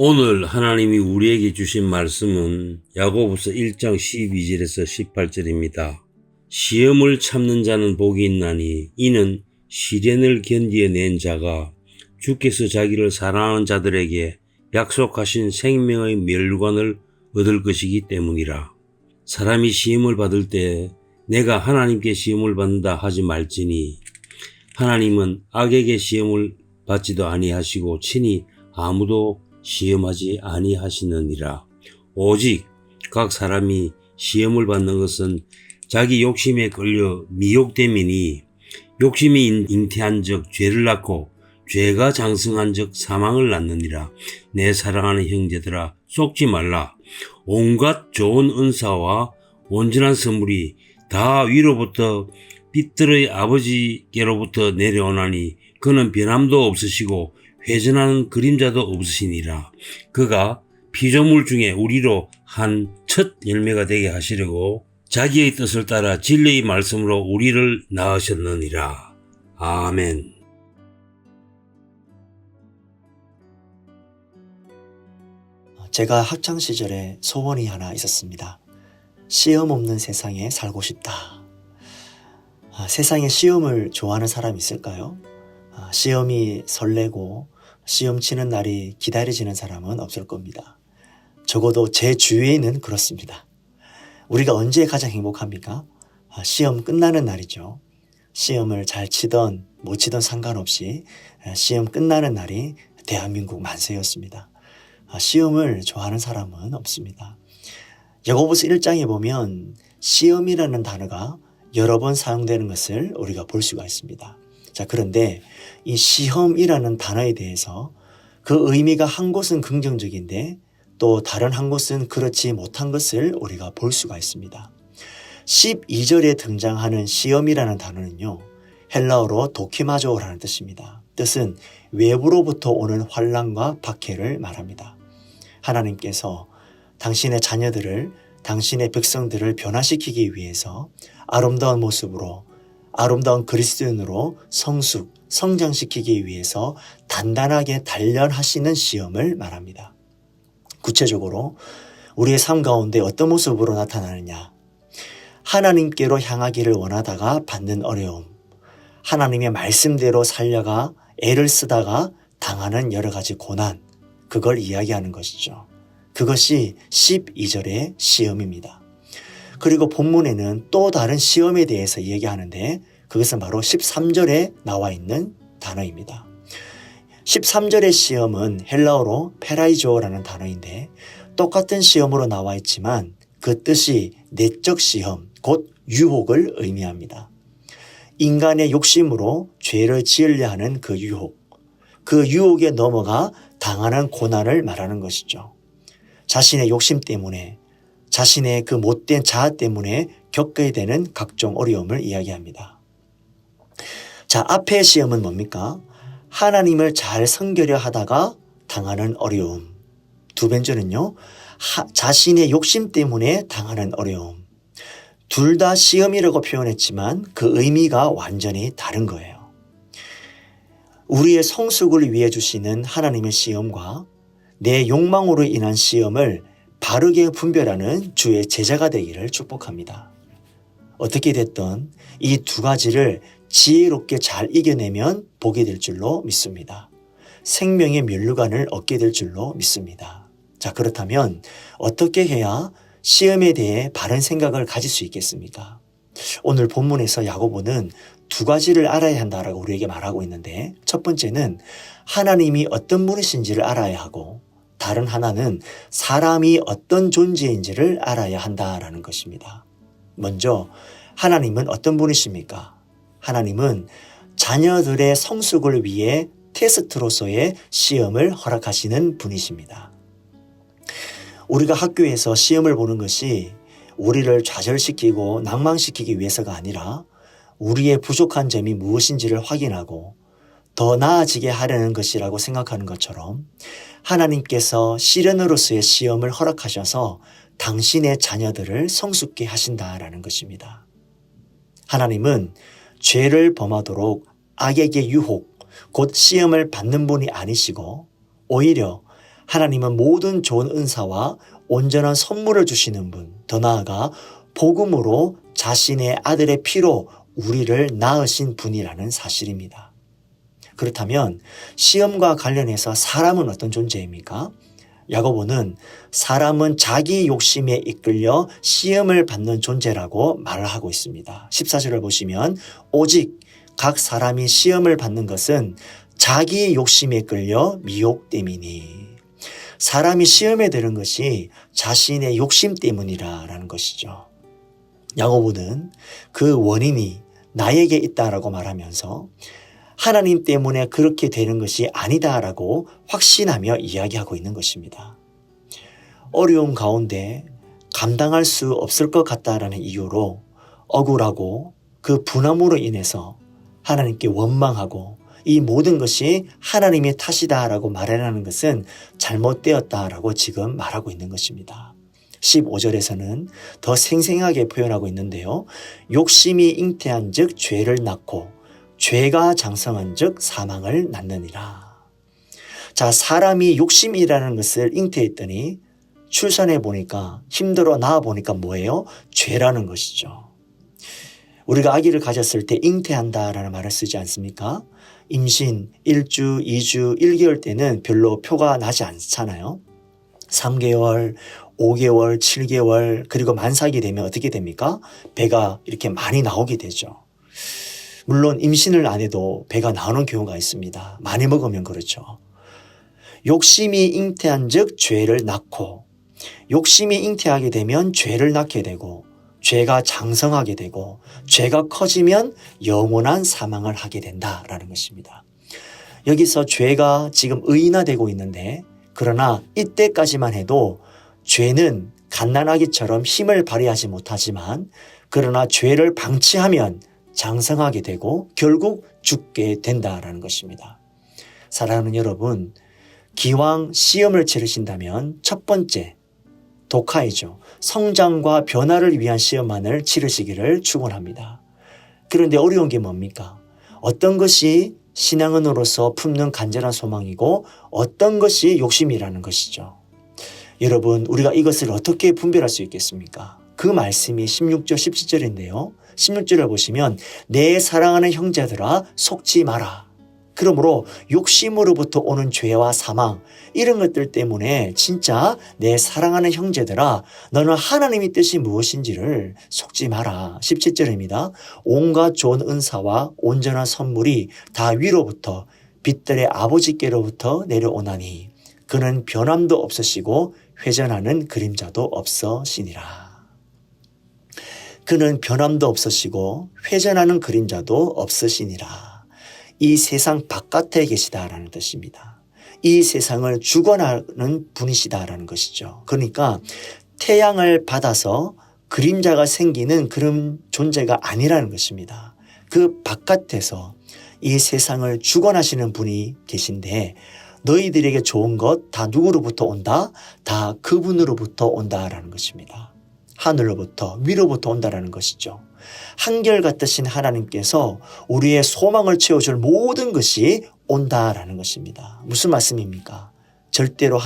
오늘 하나님이 우리에게 주신 말씀은 야고보서 1장 12절에서 18절입니다. 시험을 참는 자는 복이 있나니 이는 시련을 견디어낸 자가 주께서 자기를 사랑하는 자들에게 약속하신 생명의 멸관을 얻을 것이기 때문이라. 사람이 시험을 받을 때 내가 하나님께 시험을 받는다 하지 말지니 하나님은 악에게 시험을 받지도 아니하시고 친히 아무도 시험하지 아니하시느니라. 오직 각 사람이 시험을 받는 것은 자기 욕심에 끌려 미혹됨이니 욕심이 잉태한 적 죄를 낳고 죄가 장성한 적 사망을 낳느니라. 내 사랑하는 형제들아 속지 말라. 온갖 좋은 은사와 온전한 선물이 다 위로부터 빛들의 아버지께로부터 내려오나니 그는 변함도 없으시고 회전하는 그림자도 없으시니라. 그가 피조물 중에 우리로 한 첫 열매가 되게 하시려고 자기의 뜻을 따라 진리의 말씀으로 우리를 낳으셨느니라. 아멘. 제가 학창시절에 소원이 하나 있었습니다. 시험 없는 세상에 살고 싶다. 세상에 시험을 좋아하는 사람이 있을까요? 시험이 설레고 시험 치는 날이 기다려지는 사람은 없을 겁니다. 적어도 제 주위에는 그렇습니다. 우리가 언제 가장 행복합니까? 시험 끝나는 날이죠. 시험을 잘 치던 못 치던 상관없이 시험 끝나는 날이 대한민국 만세였습니다. 시험을 좋아하는 사람은 없습니다. 야고보서 1장에 보면 시험이라는 단어가 여러 번 사용되는 것을 우리가 볼 수가 있습니다. 자, 그런데 이 시험이라는 단어에 대해서 그 의미가 한 곳은 긍정적인데 또 다른 한 곳은 그렇지 못한 것을 우리가 볼 수가 있습니다. 12절에 등장하는 시험이라는 단어는요, 헬라어로 도키마조라는 뜻입니다. 뜻은 외부로부터 오는 환난과 박해를 말합니다. 하나님께서 당신의 자녀들을, 당신의 백성들을 변화시키기 위해서 아름다운 모습으로, 아름다운 그리스도인으로 성장시키기 위해서 단단하게 단련하시는 시험을 말합니다. 구체적으로 우리의 삶 가운데 어떤 모습으로 나타나느냐? 하나님께로 향하기를 원하다가 받는 어려움, 하나님의 말씀대로 살려가 애를 쓰다가 당하는 여러 가지 고난, 그걸 이야기하는 것이죠. 그것이 12절의 시험입니다. 그리고 본문에는 또 다른 시험에 대해서 얘기하는데 그것은 바로 13절에 나와 있는 단어입니다. 13절의 시험은 헬라어로 페라이조라는 단어인데 똑같은 시험으로 나와 있지만 그 뜻이 내적 시험, 곧 유혹을 의미합니다. 인간의 욕심으로 죄를 지으려 하는 그 유혹에 넘어가 당하는 고난을 말하는 것이죠. 자신의 욕심 때문에, 자신의 그 못된 자아 때문에 겪게 되는 각종 어려움을 이야기합니다. 자, 앞의 시험은 뭡니까? 하나님을 잘 섬기려 하다가 당하는 어려움. 두 번째는요, 자신의 욕심 때문에 당하는 어려움. 둘 다 시험이라고 표현했지만 그 의미가 완전히 다른 거예요. 우리의 성숙을 위해 주시는 하나님의 시험과 내 욕망으로 인한 시험을 바르게 분별하는 주의 제자가 되기를 축복합니다. 어떻게 됐든 이 두 가지를 지혜롭게 잘 이겨내면 복이 될 줄로 믿습니다. 생명의 면류관을 얻게 될 줄로 믿습니다. 자, 그렇다면 어떻게 해야 시험에 대해 바른 생각을 가질 수 있겠습니까? 오늘 본문에서 야고보는 두 가지를 알아야 한다라고 우리에게 말하고 있는데 첫 번째는 하나님이 어떤 분이신지를 알아야 하고 다른 하나는 사람이 어떤 존재인지를 알아야 한다라는 것입니다. 먼저 하나님은 어떤 분이십니까? 하나님은 자녀들의 성숙을 위해 테스트로서의 시험을 허락하시는 분이십니다. 우리가 학교에서 시험을 보는 것이 우리를 좌절시키고 낭망시키기 위해서가 아니라 우리의 부족한 점이 무엇인지를 확인하고 더 나아지게 하려는 것이라고 생각하는 것처럼 하나님께서 시련으로서의 시험을 허락하셔서 당신의 자녀들을 성숙케 하신다라는 것입니다. 하나님은 죄를 범하도록 악에게 유혹, 곧 시험을 받는 분이 아니시고 오히려 하나님은 모든 좋은 은사와 온전한 선물을 주시는 분, 더 나아가 복음으로 자신의 아들의 피로 우리를 낳으신 분이라는 사실입니다. 그렇다면 시험과 관련해서 사람은 어떤 존재입니까? 야고보는 사람은 자기 욕심에 이끌려 시험을 받는 존재라고 말을 하고 있습니다. 14절을 보시면 오직 각 사람이 시험을 받는 것은 자기 욕심에 끌려 미혹됨이니 사람이 시험에 드는 것이 자신의 욕심 때문이라는 것이죠. 야고보는 그 원인이 나에게 있다라고 말하면서 하나님 때문에 그렇게 되는 것이 아니다라고 확신하며 이야기하고 있는 것입니다. 어려움 가운데 감당할 수 없을 것 같다라는 이유로 억울하고 그 분함으로 인해서 하나님께 원망하고 이 모든 것이 하나님의 탓이다라고 말하는 것은 잘못되었다라고 지금 말하고 있는 것입니다. 15절에서는 더 생생하게 표현하고 있는데요. 욕심이 잉태한 즉 죄를 낳고 죄가 장성한 즉 사망을 낳느니라. 자, 사람이 욕심이라는 것을 잉태했더니 출산해 보니까 힘들어 낳아 보니까 뭐예요? 죄라는 것이죠. 우리가 아기를 가졌을 때 잉태한다라는 말을 쓰지 않습니까? 임신 1주, 2주, 1개월 때는 별로 표가 나지 않잖아요. 3개월, 5개월, 7개월 그리고 만삭이 되면 어떻게 됩니까? 배가 이렇게 많이 나오게 되죠. 물론 임신을 안 해도 배가 나오는 경우가 있습니다. 많이 먹으면 그렇죠. 욕심이 잉태한 즉 죄를 낳고 욕심이 잉태하게 되면 죄를 낳게 되고 죄가 장성하게 되고 죄가 커지면 영원한 사망을 하게 된다라는 것입니다. 여기서 죄가 지금 의인화되고 있는데 그러나 이때까지만 해도 죄는 갓난아기처럼 힘을 발휘하지 못하지만 그러나 죄를 방치하면 장성하게 되고 결국 죽게 된다라는 것입니다. 사랑하는 여러분, 기왕 시험을 치르신다면 첫 번째 독하이죠. 성장과 변화를 위한 시험만을 치르시기를 축원합니다. 그런데 어려운 게 뭡니까? 어떤 것이 신앙인으로서 품는 간절한 소망이고 어떤 것이 욕심이라는 것이죠. 여러분, 우리가 이것을 어떻게 분별할 수 있겠습니까? 그 말씀이 16절, 17절인데요. 16절을 보시면 내 사랑하는 형제들아 속지 마라. 그러므로 욕심으로부터 오는 죄와 사망 이런 것들 때문에 진짜 내 사랑하는 형제들아 너는 하나님의 뜻이 무엇인지를 속지 마라. 17절입니다. 온갖 좋은 은사와 온전한 선물이 다 위로부터 빛들의 아버지께로부터 내려오나니 그는 변함도 없으시고 회전하는 그림자도 없으시니라. 그는 변함도 없으시고 회전하는 그림자도 없으시니라. 이 세상 바깥에 계시다라는 뜻입니다. 이 세상을 주관하는 분이시다라는 것이죠. 그러니까 태양을 받아서 그림자가 생기는 그런 존재가 아니라는 것입니다. 그 바깥에서 이 세상을 주관하시는 분이 계신데 너희들에게 좋은 것 다 누구로부터 온다? 다 그분으로부터 온다라는 것입니다. 하늘로부터 위로부터 온다라는 것이죠. 한결같으신 하나님께서 우리의 소망을 채워줄 모든 것이 온다라는 것입니다. 무슨 말씀입니까? 절대로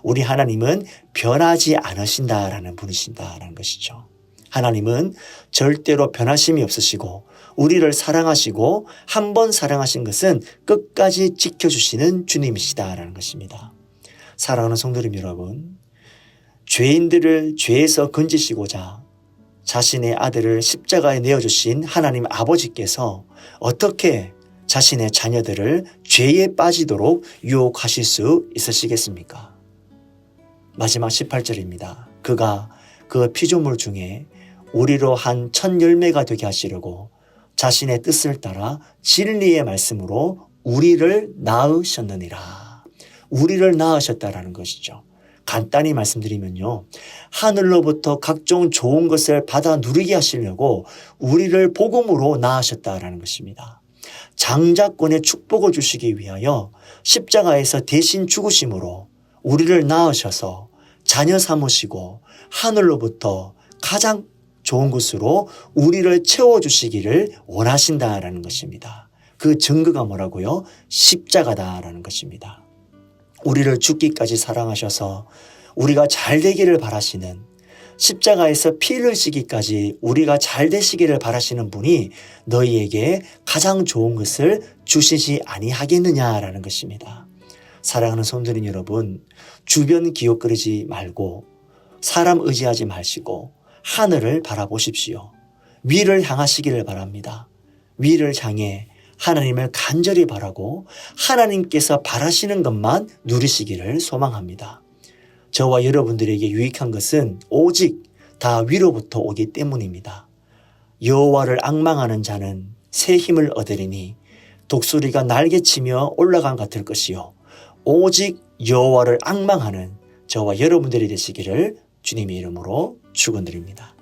우리 하나님은 변하지 않으신다라는 분이신다라는 것이죠. 하나님은 절대로 변하심이 없으시고 우리를 사랑하시고 한 번 사랑하신 것은 끝까지 지켜주시는 주님이시다라는 것입니다. 사랑하는 성도님 여러분, 죄인들을 죄에서 건지시고자 자신의 아들을 십자가에 내어주신 하나님 아버지께서 어떻게 자신의 자녀들을 죄에 빠지도록 유혹하실 수 있으시겠습니까? 마지막 18절입니다. 그가 그 피조물 중에 우리로 한 첫 열매가 되게 하시려고 자신의 뜻을 따라 진리의 말씀으로 우리를 낳으셨느니라. 우리를 낳으셨다라는 것이죠. 간단히 말씀드리면요. 하늘로부터 각종 좋은 것을 받아 누리게 하시려고 우리를 복음으로 낳으셨다라는 것입니다. 장자권의 축복을 주시기 위하여 십자가에서 대신 죽으심으로 우리를 낳으셔서 자녀 삼으시고 하늘로부터 가장 좋은 것으로 우리를 채워주시기를 원하신다라는 것입니다. 그 증거가 뭐라고요? 십자가다라는 것입니다. 우리를 죽기까지 사랑하셔서 우리가 잘 되기를 바라시는, 십자가에서 피 흘리시기까지 우리가 잘 되시기를 바라시는 분이 너희에게 가장 좋은 것을 주시지 아니하겠느냐라는 것입니다. 사랑하는 성도님 여러분, 주변 기웃거리지 말고 사람 의지하지 마시고 하늘을 바라보십시오. 위를 향하시기를 바랍니다. 위를 향해 하나님을 간절히 바라고 하나님께서 바라시는 것만 누리시기를 소망합니다. 저와 여러분들에게 유익한 것은 오직 다 위로부터 오기 때문입니다. 여호와를 앙망하는 자는 새 힘을 얻으리니 독수리가 날개치며 올라간 같을 것이요 오직 여호와를 앙망하는 저와 여러분들이 되시기를 주님의 이름으로 축원드립니다.